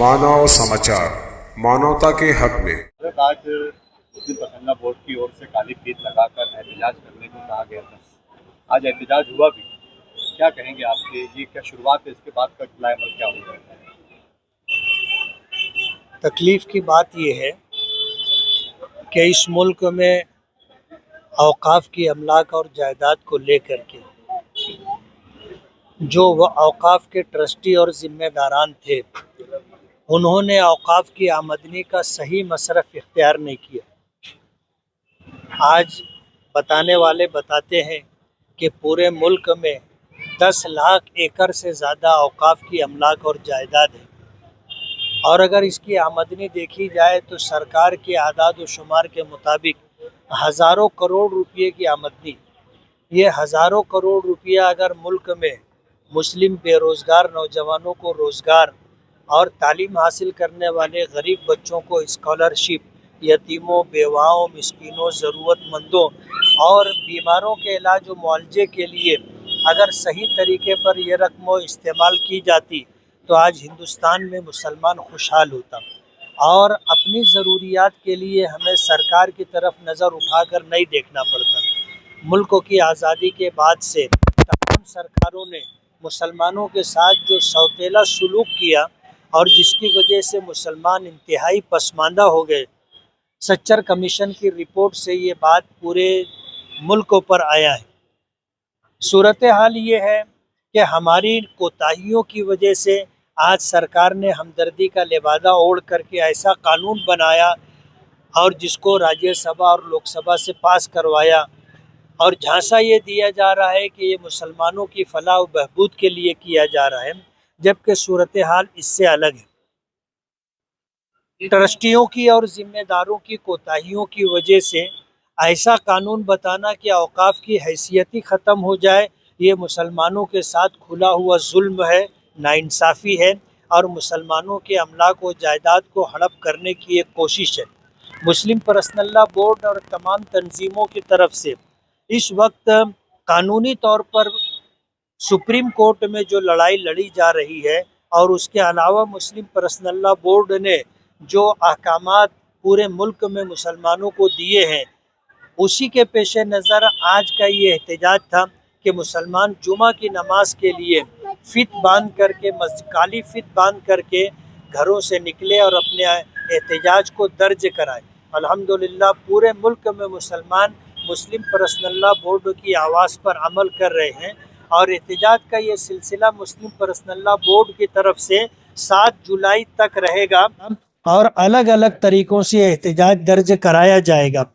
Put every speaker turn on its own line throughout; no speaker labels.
मानव समाचार, मानवता के हक में।
आज मुस्लिम पसंदीदा बोर्ड की ओर से काली फीत लगाकर एहतजाज करने को कहा गया था। आज एहतजाज हुआ भी, क्या कहेंगे आपके? ये क्या शुरुआत है, इसके बाद का अगला अमल क्या होगा?
तकलीफ़ की बात यह है कि इस मुल्क में औक़ाफ़ की अमलाक और जायदाद को लेकर के जो वह औक़ाफ़ के ट्रस्टी और ज़िम्मेदारान थे, उन्होंने औक़ाफ़ की आमदनी का सही मसरफ़ इख्तियार नहीं किया। आज बताने वाले बताते हैं कि पूरे मुल्क में 10 लाख एकड़ से ज़्यादा औक़ाफ़ की अमलाक और जायदाद है, और अगर इसकी आमदनी देखी जाए तो सरकार के आदाद व शुमार के मुताबिक हज़ारों करोड़ रुपये की आमदनी। ये हज़ारों करोड़ रुपया अगर मुल्क में मुस्लिम बेरोज़गार नौजवानों को रोज़गार और तालीम हासिल करने वाले गरीब बच्चों को स्कॉलरशिप, यतीमों, बेवाओं, मिस्कीनों, ज़रूरतमंदों और बीमारों के इलाज व मुआवजे के लिए अगर सही तरीके पर यह रकम इस्तेमाल की जाती तो आज हिंदुस्तान में मुसलमान खुशहाल होता। और अपनी ज़रूरियात के लिए हमें सरकार की तरफ नज़र उठाकर नहीं देखना पड़ता। मुल्क की आज़ादी के बाद से तमाम सरकारों ने मुसलमानों के साथ जो सौतेला सलूक किया और जिसकी वजह से मुसलमान इंतहाई पसमानदा हो गए। सच्चर कमीशन की रिपोर्ट से ये बात पूरे मुल्क पर आया है। सूरत हाल ये है कि हमारी कोताहियों की वजह से आज सरकार ने हमदर्दी का लिबादा ओढ़ करके ऐसा कानून बनाया और जिसको राज्यसभा और लोकसभा से पास करवाया, और झांसा ये दिया जा रहा है कि ये मुसलमानों की फलाह व बहबूद के लिए किया जा रहा है, जबकि सूरत हाल इससे अलग है। ट्रस्टियों की और ज़िम्मेदारों की कोताहियों की वजह से ऐसा कानून बताना कि औक़ाफ़ की हैसियत ही ख़त्म हो जाए, ये मुसलमानों के साथ खुला हुआ जुल्म है, नाइंसाफ़ी है और मुसलमानों के अमलाक व जायदाद को हड़प करने की एक कोशिश है। मुस्लिम पर्सनल लॉ बोर्ड और तमाम तंजीमों की तरफ से इस वक्त कानूनी तौर पर सुप्रीम कोर्ट में जो लड़ाई लड़ी जा रही है, और उसके अलावा मुस्लिम पर्सनल लॉ बोर्ड ने जो अहकामात पूरे मुल्क में मुसलमानों को दिए हैं, उसी के पेश नज़र आज का ये एहतजाज था कि मुसलमान जुमा की नमाज के लिए फ़ित बांध करके, काली फ़ित बांध करके घरों से निकले और अपने एहतजाज को दर्ज कराए। अल्हम्दुलिल्लाह पूरे मुल्क में मुसलमान मुस्लिम पर्सनल लॉ बोर्ड की आवाज़ पर अमल कर रहे हैं, और एहतजाज का ये सिलसिला मुस्लिम पर्सनल लॉ बोर्ड की तरफ से 7 जुलाई तक रहेगा और अलग अलग तरीक़ों से एहतजाज दर्ज कराया जाएगा।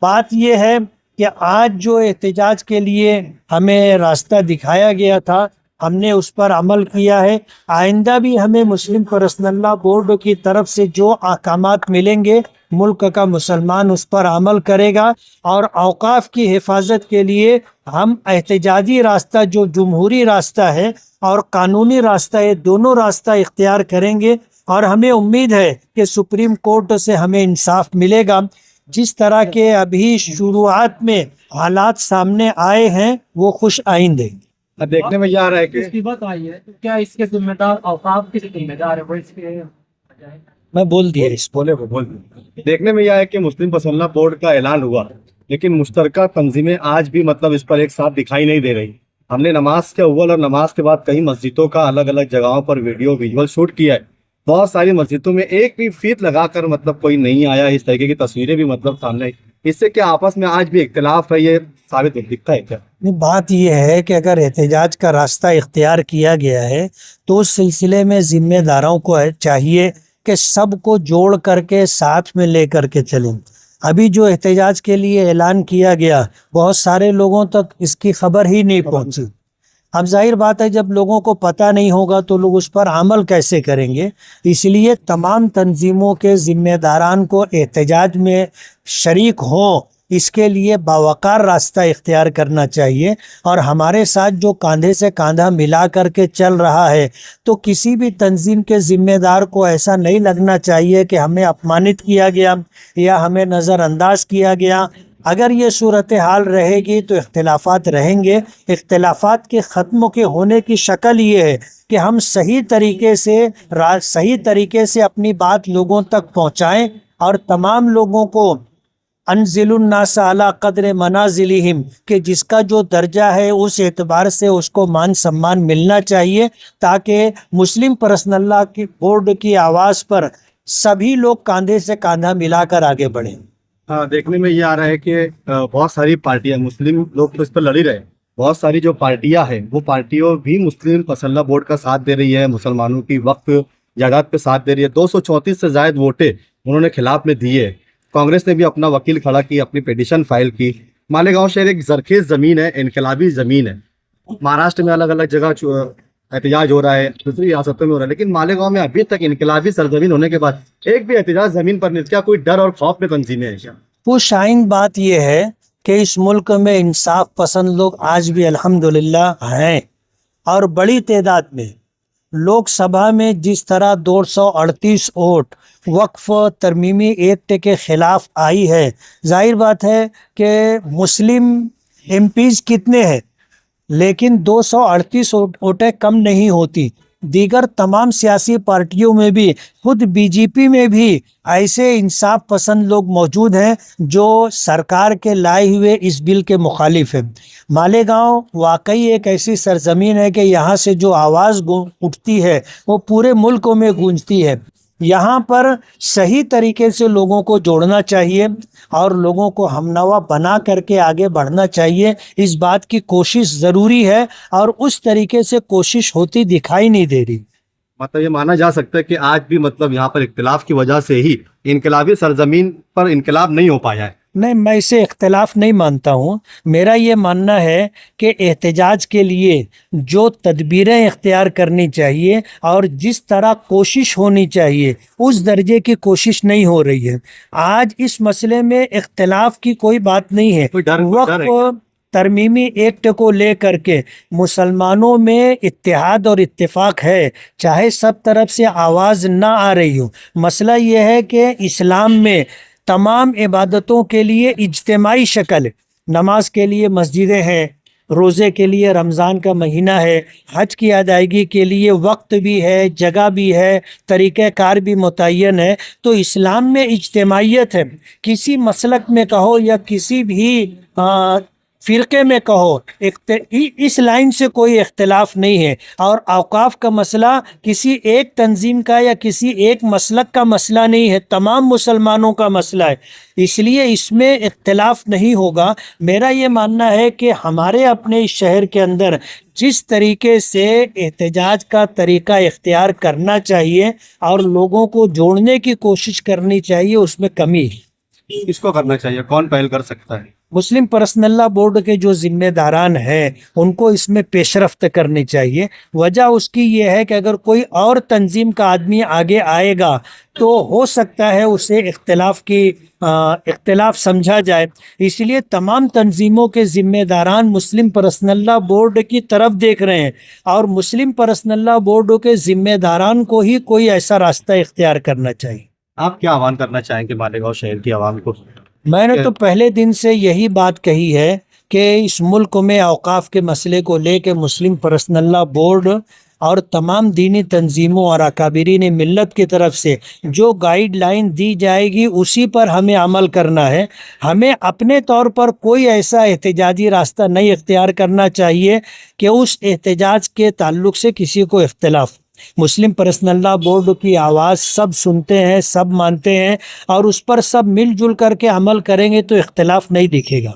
बात यह है कि आज जो एहतजाज के लिए हमें रास्ता दिखाया गया था, हमने उस पर अमल किया है। आइंदा भी हमें मुस्लिम पर्सनल लॉ बोर्ड की तरफ से जो अहकामात मिलेंगे, मुल्क का मुसलमान उस पर अमल करेगा, और औक़ाफ़ की हिफाजत के लिए हम एहतजाजी रास्ता, जो जमहूरी रास्ता है और कानूनी रास्ता है, दोनों रास्ता इख्तियार करेंगे। और हमें उम्मीद है कि सुप्रीम कोर्ट से हमें इंसाफ मिलेगा। जिस तरह के अभी शुरुआत में हालात सामने आए हैं वो खुश आइंद है।
देखने में यह आ रहा है कि
इसकी बात आई है, तो क्या इसके जिम्मेदार औक़ाफ़ के जिम्मेदार है वो? इसके
मैं बोल दिया, इस
बोल देखने में यह है कि मुस्लिम पर्सनल लॉ बोर्ड का ऐलान हुआ, लेकिन मुश्तरका तंजीमें आज भी इस पर एक साथ दिखाई नहीं दे रही। हमने नमाज के अव्वल और नमाज के बाद कई मस्जिदों का अलग अलग जगहों पर वीडियो विजुअल शूट किया है। बहुत सारी मस्जिदों में एक भी फीत लगाकर कोई नहीं आया। इस तरीके की तस्वीरें भी सामने आई। इससे क्या आपस में आज भी इख्तिलाफ है, ये साबित दिखता है क्या?
बात यह है कि अगर एहतजाज का रास्ता इख्तियार किया गया है तो उस सिलसिले में ज़िम्मेदारों को चाहिए कि सबको जोड़ करके साथ में ले करके चलें। अभी जो एहतजाज के लिए ऐलान किया गया, बहुत सारे लोगों तक इसकी खबर ही नहीं पहुंची। अब जाहिर बात है, जब लोगों को पता नहीं होगा तो लोग उस पर अमल कैसे करेंगे। इसलिए तमाम तंजीमों के ज़िम्मेदारान को एहतजाज में शरीक हों, इसके लिए बावकार रास्ता इख्तियार करना चाहिए। और हमारे साथ जो कांधे से कांधा मिला करके चल रहा है, तो किसी भी तंजीम के ज़िम्मेदार को ऐसा नहीं लगना चाहिए कि हमें अपमानित किया गया या हमें नज़रअंदाज किया गया। اگر یہ صورتحال رہے گی تو اختلافات رہیں گے. اختلافات کے ختم کے ہونے کی شکل یہ ہے کہ ہم صحیح طریقے سے اپنی بات لوگوں تک پہنچائیں اور تمام لوگوں کو انزل الناس علی قدر منازلہم کہ جس کا جو درجہ ہے اس اعتبار سے اس کو مان سمان ملنا چاہیے تاکہ مسلم پرسنل لا کی بورڈ کی آواز پر سبھی لوگ کاندھے سے کاندھا ملا کر آگے بڑھیں.
ہاں، دیکھنے میں یہ آ رہا ہے کہ بہت ساری پارٹیاں، مسلم لوگ تو اس پر لڑ ہی رہے، بہت ساری جو پارٹیاں ہیں وہ پارٹیوں بھی مسلم پسندہ بورڈ کا ساتھ دے رہی ہے، مسلمانوں کی وقف جائیداد پہ ساتھ دے رہی ہے. 234 سے زائد ووٹیں انہوں نے خلاف میں دیے. کانگریس نے بھی اپنا وکیل کھڑا کی، اپنی پیٹیشن فائل کی. مالیگاؤں شہر ایک زرخیز زمین ہے، انقلابی زمین ہے. مہاراشٹر میں الگ الگ جگہ احتجاج ہو رہا ہے، دوسری ریاستوں میں ہو رہا ہے، لیکن مالیگاؤں میں ابھی تک انقلابی سرزمین ہونے کے بعد ایک بھی احتجاج زمین پر نہیں. کیا کوئی ڈر اور خوف میں تنظیمیں ہیں؟
وہ شائن بات یہ ہے کہ اس ملک میں انصاف پسند لوگ آج بھی الحمدللہ ہیں، اور بڑی تعداد میں. لوک سبھا میں جس طرح 238 ووٹ وقف ترمیمی ایکٹ کے خلاف آئی ہے، ظاہر بات ہے کہ مسلم ایم پیز کتنے ہیں، لیکن 238 ووٹیں کم نہیں ہوتی. دیگر تمام سیاسی پارٹیوں میں بھی، خود بی جے پی میں بھی ایسے انصاف پسند لوگ موجود ہیں جو سرکار کے لائے ہوئے اس بل کے مخالف ہیں. مالیگاؤں واقعی ایک ایسی سرزمین ہے کہ یہاں سے جو آواز اٹھتی ہے وہ پورے ملک میں گونجتی ہے. یہاں پر صحیح طریقے سے لوگوں کو جوڑنا چاہیے اور لوگوں کو ہمنوا بنا کر کے آگے بڑھنا چاہیے. اس بات کی کوشش ضروری ہے اور اس طریقے سے کوشش ہوتی دکھائی نہیں دے رہی.
مطلب یہ مانا جا سکتا ہے کہ آج بھی مطلب یہاں پر اختلاف کی وجہ سے ہی انقلابی سرزمین پر انقلاب نہیں ہو پایا ہے.
نہیں، میں اسے اختلاف نہیں مانتا ہوں. میرا یہ ماننا ہے کہ احتجاج کے لیے جو تدبیریں اختیار کرنی چاہیے اور جس طرح کوشش ہونی چاہیے اس درجے کی کوشش نہیں ہو رہی ہے. آج اس مسئلے میں اختلاف کی کوئی بات نہیں ہے. وقت ترمیمی ایکٹ کو لے کر کے مسلمانوں میں اتحاد اور اتفاق ہے، چاہے سب طرف سے آواز نہ آ رہی ہو. مسئلہ یہ ہے کہ اسلام میں تمام عبادتوں کے لیے اجتماعی شکل ہے. نماز کے لیے مسجدیں ہیں، روزے کے لیے رمضان کا مہینہ ہے، حج کی ادائیگی کے لیے وقت بھی ہے، جگہ بھی ہے، طریقہ کار بھی متعین ہے. تو اسلام میں اجتماعیت ہے. کسی مسلک میں کہو یا کسی بھی فرقے میں کہو، اس لائن سے کوئی اختلاف نہیں ہے. اور اوقاف کا مسئلہ کسی ایک تنظیم کا یا کسی ایک مسلک کا مسئلہ نہیں ہے، تمام مسلمانوں کا مسئلہ ہے. اس لیے اس میں اختلاف نہیں ہوگا. میرا یہ ماننا ہے کہ ہمارے اپنے اس شہر کے اندر جس طریقے سے احتجاج کا طریقہ اختیار کرنا چاہیے اور لوگوں کو جوڑنے کی کوشش کرنی چاہیے، اس میں کمی ہے.
کس کو کرنا چاہیے؟ کون پہل کر سکتا ہے؟
مسلم پرسنل لا بورڈ کے جو ذمہ داران ہیں ان کو اس میں پیش رفت کرنی چاہیے. وجہ اس کی یہ ہے کہ اگر کوئی اور تنظیم کا آدمی آگے آئے گا تو ہو سکتا ہے اسے اختلاف سمجھا جائے. اس لیے تمام تنظیموں کے ذمہ داران مسلم پرسنل لا بورڈ کی طرف دیکھ رہے ہیں اور مسلم پرسنل لا بورڈ کے ذمہ داران کو ہی کوئی ایسا راستہ اختیار کرنا چاہیے.
آپ کیا آہوان کرنا چاہیں گے مالیگاؤں شہر کی عوام کو؟
میں نے تو پہلے دن سے یہی بات کہی ہے کہ اس ملک میں اوقاف کے مسئلے کو لے کے مسلم پرسنل لا بورڈ اور تمام دینی تنظیموں اور اکابرین ملت کی طرف سے جو گائیڈ لائن دی جائے گی اسی پر ہمیں عمل کرنا ہے. ہمیں اپنے طور پر کوئی ایسا احتجاجی راستہ نہیں اختیار کرنا چاہیے کہ اس احتجاج کے تعلق سے کسی کو اختلاف. مسلم پرسنل لا بورڈ کی آواز سب سنتے ہیں، سب مانتے ہیں اور اس پر سب مل جل کر کے عمل کریں گے تو اختلاف نہیں دکھے گا.